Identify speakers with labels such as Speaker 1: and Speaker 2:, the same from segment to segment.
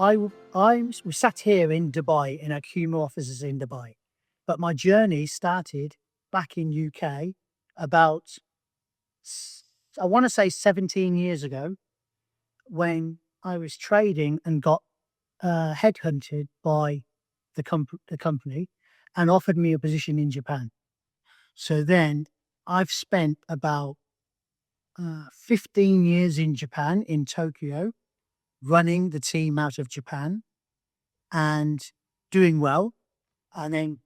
Speaker 1: we sat here in Dubai in our Kuma offices in Dubai, but my journey started back in UK about I want to say 17 years ago when I was trading and got headhunted by the company and offered me a position in Japan. So then I've spent about 15 years in Japan, in Tokyo, running the team out of Japan and doing well. And then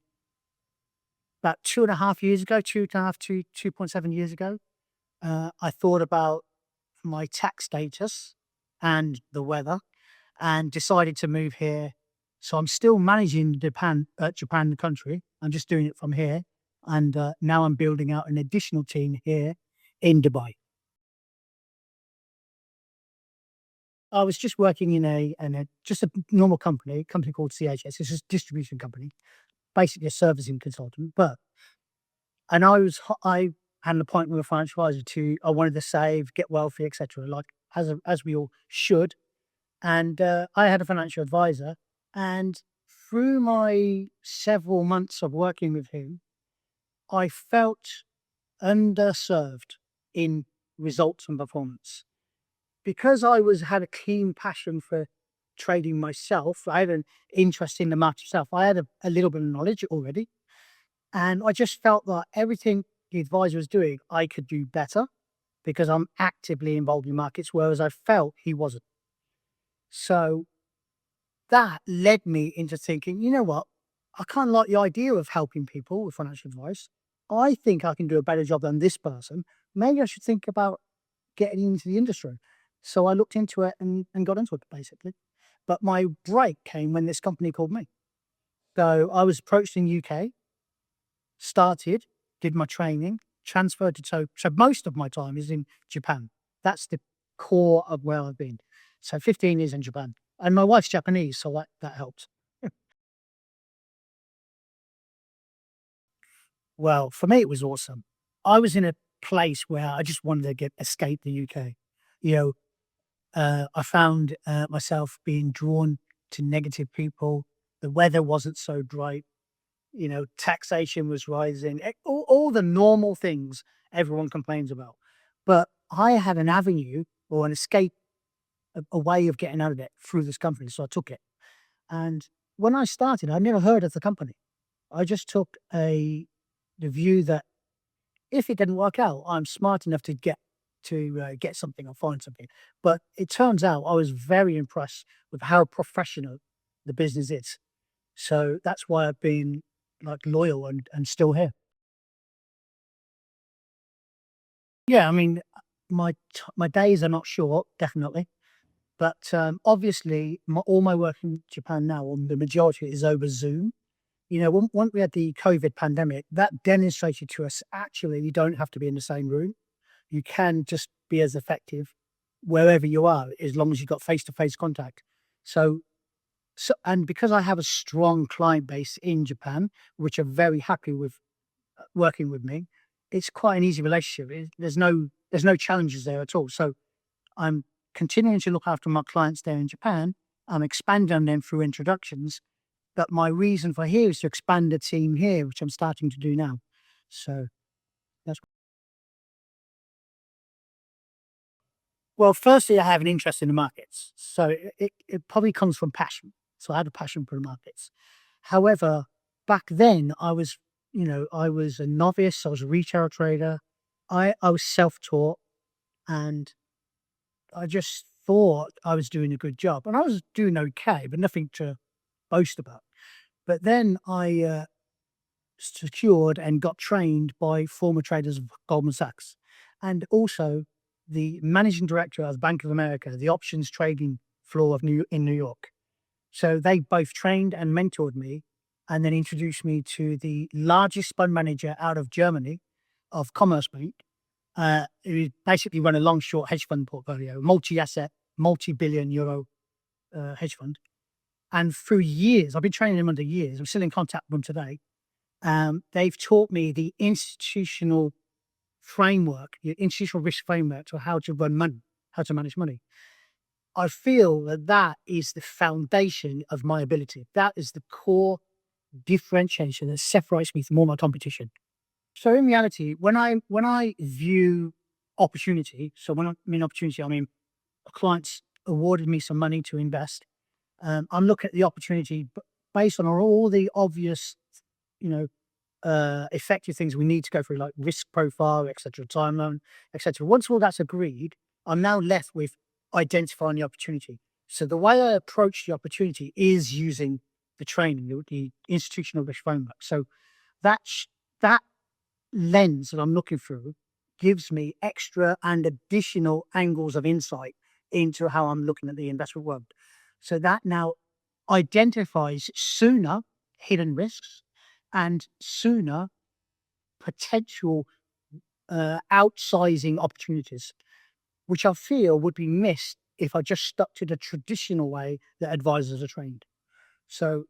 Speaker 1: about 2.5 years ago, 2.7 years ago, I thought about my tax status and the weather and decided to move here. So I'm still managing Japan, the country. I'm just doing it from here. And now I'm building out an additional team here in Dubai. I was just working in just a normal company called CHS. It's a distribution company, basically a servicing consultant. I had an appointment with a financial advisor I wanted to save, get wealthy, etc. Like as we all should. And I had a financial advisor, and through my several months of working with him, I felt underserved in results and performance. Because had a keen passion for trading myself, I had an interest in the market itself. I had a little bit of knowledge already, and I just felt that everything the advisor was doing, I could do better because I'm actively involved in markets, whereas I felt he wasn't. So that led me into thinking, you know what? I kind of like the idea of helping people with financial advice. I think I can do a better job than this person. Maybe I should think about getting into the industry. So I looked into it and got into it basically. But my break came when this company called me. So I was approached in UK, started, did my training, transferred to Tokyo. So most of my time is in Japan. That's the core of where I've been. So 15 years in Japan. And my wife's Japanese, so that helps. Well, for me, it was awesome. I was in a place where I just wanted to escape the UK. You know, I found myself being drawn to negative people. The weather wasn't so bright. Taxation was rising. All the normal things everyone complains about. But I had an avenue or an escape, a way of getting out of it through this company. So I took it. And when I started, I never heard of the company. I just took the view that if it didn't work out, I'm smart enough to get something or find something. But it turns out I was very impressed with how professional the business is. So that's why I've been like loyal and still here. Yeah, I mean, my days are not short, definitely. But obviously, all my work in Japan now, or the majority is over Zoom. When we had the COVID pandemic, that demonstrated to us actually you don't have to be in the same room. You can just be as effective wherever you are, as long as you've got face to face contact. So, and because I have a strong client base in Japan, which are very happy with working with me, it's quite an easy relationship. There's no challenges there at all. So I'm continuing to look after my clients there in Japan. I'm expanding on them through introductions, but my reason for here is to expand the team here, which I'm starting to do now. So that's well, firstly, I have an interest in the markets. So it probably comes from passion. So I had a passion for the markets. However, back then I was a novice, I was a retail trader. I was self-taught and I just thought I was doing a good job. And I was doing okay, but nothing to boast about. But then I secured and got trained by former traders of Goldman Sachs, and also the managing director of Bank of America, the options trading floor in New York. So they both trained and mentored me, and then introduced me to the largest fund manager out of Germany, of Commerzbank, who basically run a long short hedge fund portfolio, multi-asset, multi-billion euro hedge fund. And through years, I've been training them under years. I'm still in contact with them today. They've taught me the institutional framework, the institutional risk framework to how to run money, how to manage money. I feel that that is the foundation of my ability. That is the core differentiation that separates me from all my competition. So in reality, when I view opportunity, so when I mean opportunity, I mean a client's awarded me some money to invest. I'm looking at the opportunity based on all the obvious, you know, effective things we need to go through, like risk profile, etc., timeline, etc. Once all that's agreed, I'm now left with identifying the opportunity. So the way I approach the opportunity is using the training, the institutional risk framework. So that lens that I'm looking through gives me extra and additional angles of insight into how I'm looking at the investment world. So that now identifies sooner hidden risks and sooner potential outsizing opportunities, which I feel would be missed if I just stuck to the traditional way that advisors are trained. So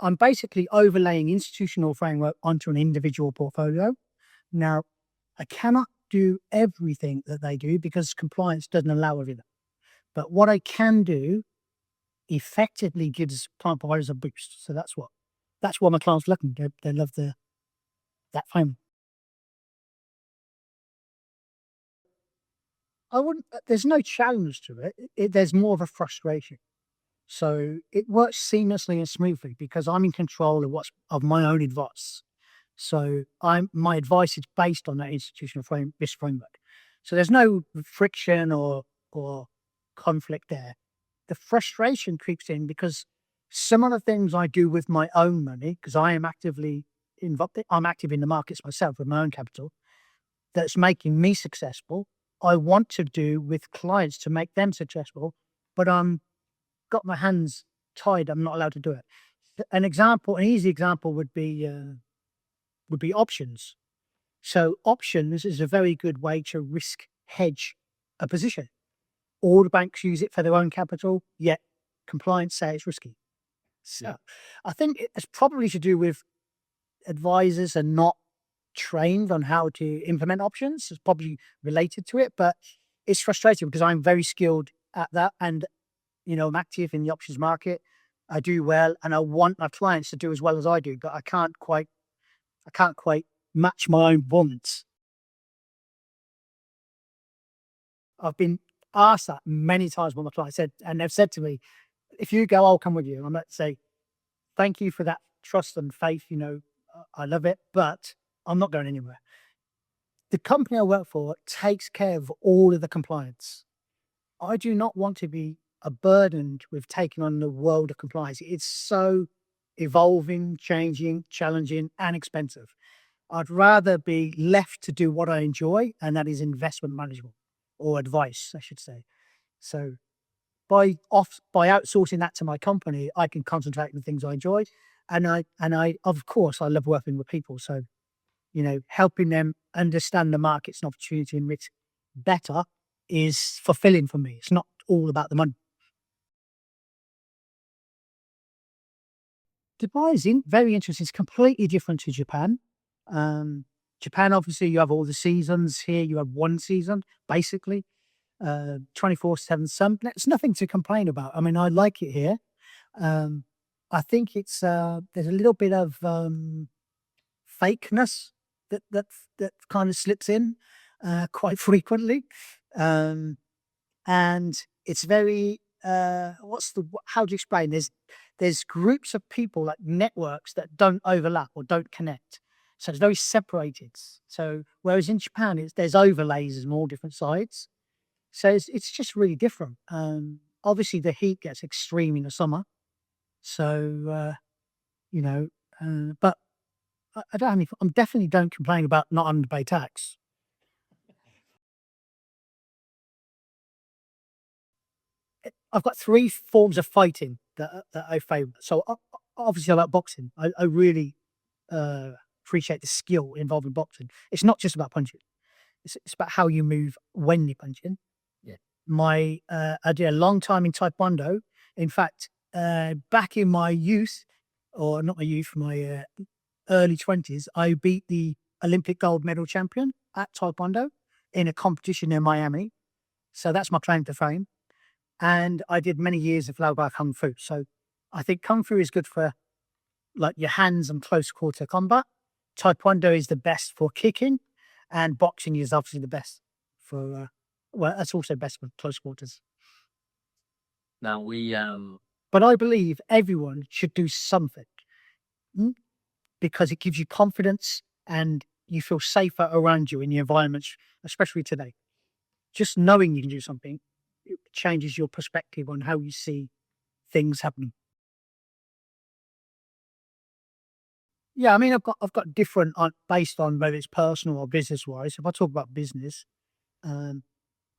Speaker 1: I'm basically overlaying institutional framework onto an individual portfolio. Now, I cannot do everything that they do because compliance doesn't allow everything. But what I can do effectively gives client providers a boost. So that's why my clients love them. They love that framework. I wouldn't. There's no challenge to it. There's more of a frustration. So it works seamlessly and smoothly because I'm in control of what's of my own advice. So my advice is based on that institutional this framework. So there's no friction or conflict there. The frustration creeps in because some of the things I do with my own money, because I am actively involved, I'm active in the markets myself with my own capital, that's making me successful. I want to do with clients to make them successful, but I'm got my hands tied. I'm not allowed to do it. An easy example would be options. So options is a very good way to risk hedge a position. All the banks use it for their own capital, yet compliance say it's risky. So I think it's probably to do with advisors are not trained on how to implement options. It's probably related to it, but it's frustrating because I'm very skilled at that. And, I'm active in the options market. I do well and I want my clients to do as well as I do, but I can't quite match my own wants. I've been asked that many times by my clients said, and they've said to me, if you go, I'll come with you. I might say, thank you for that trust and faith. I love it, but I'm not going anywhere. The company I work for takes care of all of the compliance. I do not want to be burdened with taking on the world of compliance. It's so evolving, changing, challenging, and expensive. I'd rather be left to do what I enjoy, and that is investment management or advice, I should say. So by outsourcing that to my company, I can concentrate on the things I enjoy, and I of course I love working with people. So helping them understand the markets and opportunity and risk better is fulfilling for me. It's not all about the money. Dubai is very interesting. It's completely different to Japan. Um, Japan, obviously, you have all the seasons. Here, you have one season, basically, 24/7 sun. It's nothing to complain about. I mean, I like it here. Um, I think there's a little bit of fakeness that kind of slips in quite frequently. Um, and it's very how do you explain? There's groups of people like networks that don't overlap or don't connect, so it's very separated. So whereas in Japan there's overlays and all different sides, so it's just really different. Obviously the heat gets extreme in the summer, so you know but I don't have any, I'm definitely don't complain about not having to pay tax. I've got three forms of fighting that I favour. So obviously, I like boxing. I really uh, appreciate the skill involved in boxing. It's not just about punching; it's about how you move when you're punching. Yeah. I did a long time in Taekwondo. In fact, back in my youth, or not my youth, my early 20s, I beat the Olympic gold medal champion at Taekwondo in a competition in Miami. So that's my claim to fame. and I did many years of Lao Kung Fu. So I think Kung Fu is good for like your hands and close quarter combat. Taekwondo is the best for kicking, and boxing is obviously the best for, well, that's also best for close quarters.
Speaker 2: Now we
Speaker 1: But I believe everyone should do something, mm, because it gives you confidence and you feel safer around you in the environment, especially today. Just knowing you can do something, it changes your perspective on how you see things happening. Yeah, I mean, I've got different based on whether it's personal or business wise. If I talk about business, um,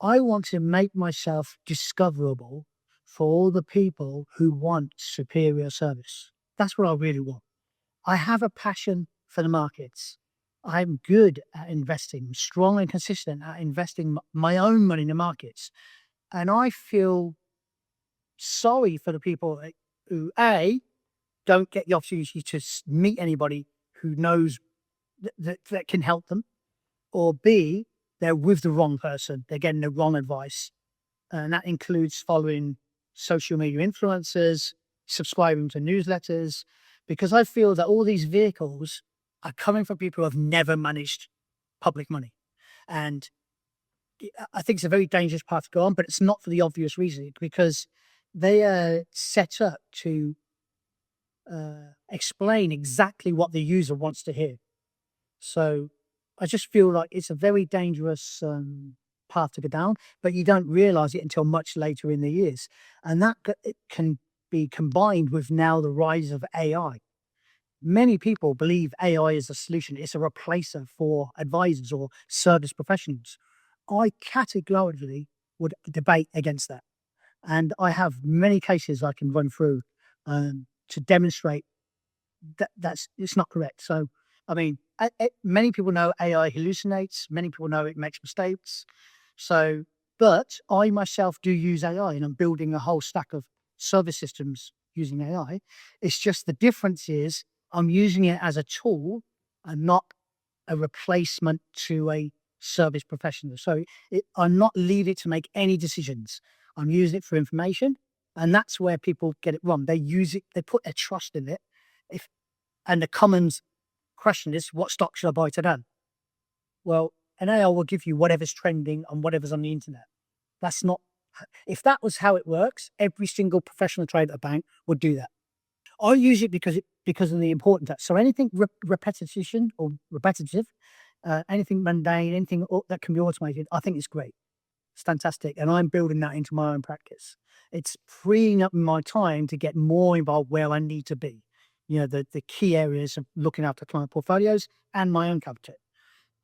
Speaker 1: I want to make myself discoverable for all the people who want superior service. That's what I really want. I have a passion for the markets. I'm good at investing, strong and consistent at investing my own money in the markets. And I feel sorry for the people who, A, don't get the opportunity to meet anybody who knows that can help them, or B, they're with the wrong person. They're getting the wrong advice. And that includes following social media influencers, subscribing to newsletters, because I feel that all these vehicles are coming from people who have never managed public money. And I think it's a very dangerous path to go on, but it's not for the obvious reason, because they are set up to explain exactly what the user wants to hear. So I just feel like it's a very dangerous path to go down, but you don't realize it until much later in the years. And it can be combined with now the rise of AI. Many people believe AI is a solution, it's a replacer for advisors or service professionals. I categorically would debate against that. And I have many cases I can run through to demonstrate that's it's not correct. So, I mean, many people know AI hallucinates. Many people know it makes mistakes. So, but I myself do use AI, and I'm building a whole stack of service systems using AI. It's just the difference is I'm using it as a tool and not a replacement to a service professional. So, I'm not leave it to make any decisions. I'm using it for information, and that's where people get it wrong. They use it, they put their trust in it. If and the common question is, what stock should I buy today? Well, an AI will give you whatever's trending and whatever's on the internet. That's not, if that was how it works, every single professional trader at a bank would do that. I use it because of the importance. So anything repetition or repetitive, anything mundane, anything that can be automated, I think is great. It's fantastic. And I'm building that into my own practice. It's freeing up my time to get more involved where I need to be. You know, the key areas of looking after client portfolios and my own capital,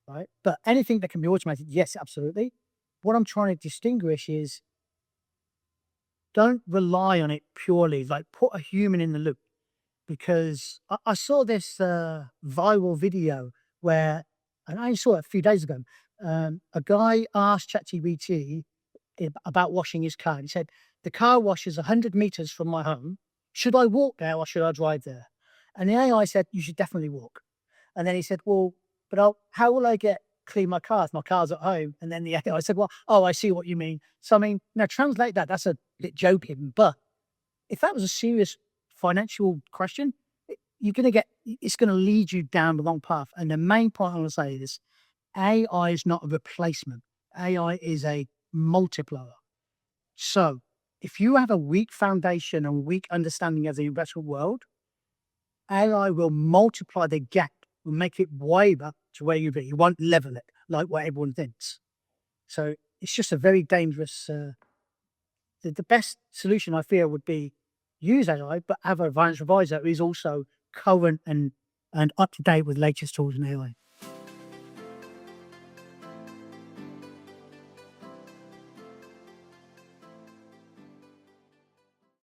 Speaker 1: right? But anything that can be automated, yes, absolutely. What I'm trying to distinguish is don't rely on it purely, like put a human in the loop. Because I saw this viral video where, and I saw it a few days ago, a guy asked ChatGPT about washing his car. And he said, the car wash is 100 meters from my home. Should I walk there or should I drive there? And the AI said, you should definitely walk. And then he said, well, but how will I get clean my car if my car's at home? And then the AI said, well, oh, I see what you mean. So, I mean, now translate that. That's a bit joking. But if that was a serious financial question, you're going to get, it's going to lead you down the wrong path. And the main point I want to say is AI is not a replacement. AI is a multiplier. So if you have a weak foundation and weak understanding of the investment world, AI will multiply the gap and make it wider to where you be. You won't level it like what everyone thinks. So it's just a very dangerous. The best solution I feel would be use AI, but have a financial advisor who is also current and up to date with latest tools in AI.